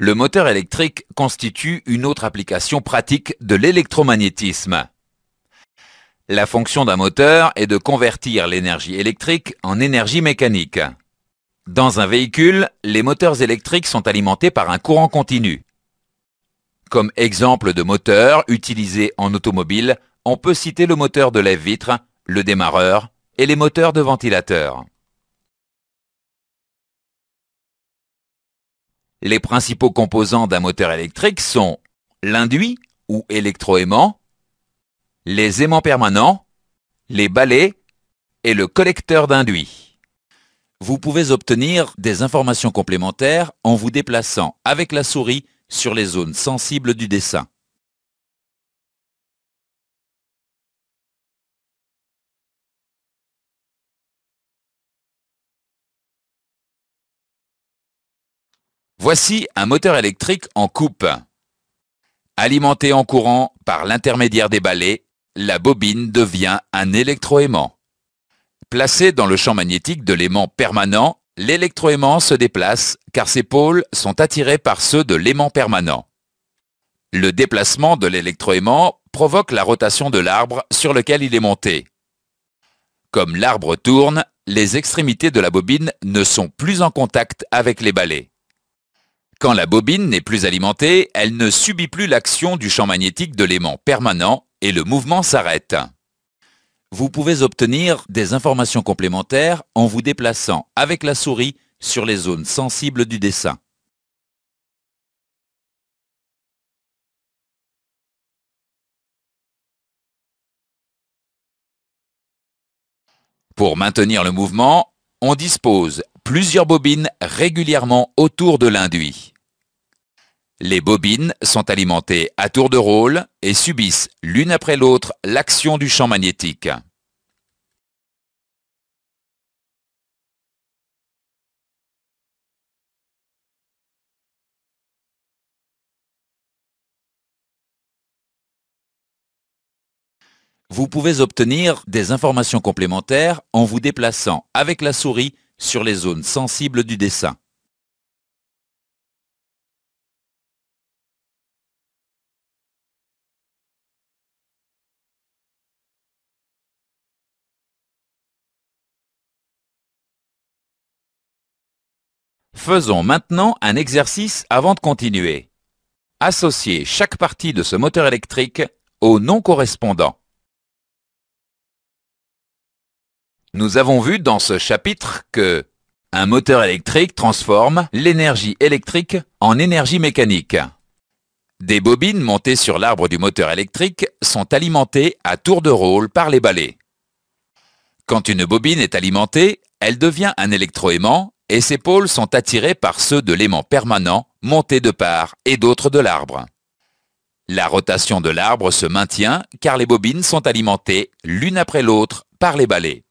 Le moteur électrique constitue une autre application pratique de l'électromagnétisme. La fonction d'un moteur est de convertir l'énergie électrique en énergie mécanique. Dans un véhicule, les moteurs électriques sont alimentés par un courant continu. Comme exemple de moteur utilisé en automobile, on peut citer le moteur de lève-vitre, le démarreur et les moteurs de ventilateur. Les principaux composants d'un moteur électrique sont l'induit ou électroaimant, les aimants permanents, les balais et le collecteur d'induit. Vous pouvez obtenir des informations complémentaires en vous déplaçant avec la souris sur les zones sensibles du dessin. Voici un moteur électrique en coupe. Alimenté en courant par l'intermédiaire des balais, la bobine devient un électroaimant. Placé dans le champ magnétique de l'aimant permanent, l'électroaimant se déplace car ses pôles sont attirés par ceux de l'aimant permanent. Le déplacement de l'électroaimant provoque la rotation de l'arbre sur lequel il est monté. Comme l'arbre tourne, les extrémités de la bobine ne sont plus en contact avec les balais. Quand la bobine n'est plus alimentée, elle ne subit plus l'action du champ magnétique de l'aimant permanent et le mouvement s'arrête. Vous pouvez obtenir des informations complémentaires en vous déplaçant avec la souris sur les zones sensibles du dessin. Pour maintenir le mouvement, on dispose plusieurs bobines régulièrement autour de l'induit. Les bobines sont alimentées à tour de rôle et subissent l'une après l'autre l'action du champ magnétique. Vous pouvez obtenir des informations complémentaires en vous déplaçant avec la souris sur les zones sensibles du dessin. Faisons maintenant un exercice avant de continuer. Associez chaque partie de ce moteur électrique au nom correspondant. Nous avons vu dans ce chapitre que un moteur électrique transforme l'énergie électrique en énergie mécanique. Des bobines montées sur l'arbre du moteur électrique sont alimentées à tour de rôle par les balais. Quand une bobine est alimentée, elle devient un électroaimant et ses pôles sont attirés par ceux de l'aimant permanent monté de part et d'autre de l'arbre. La rotation de l'arbre se maintient car les bobines sont alimentées l'une après l'autre par les balais.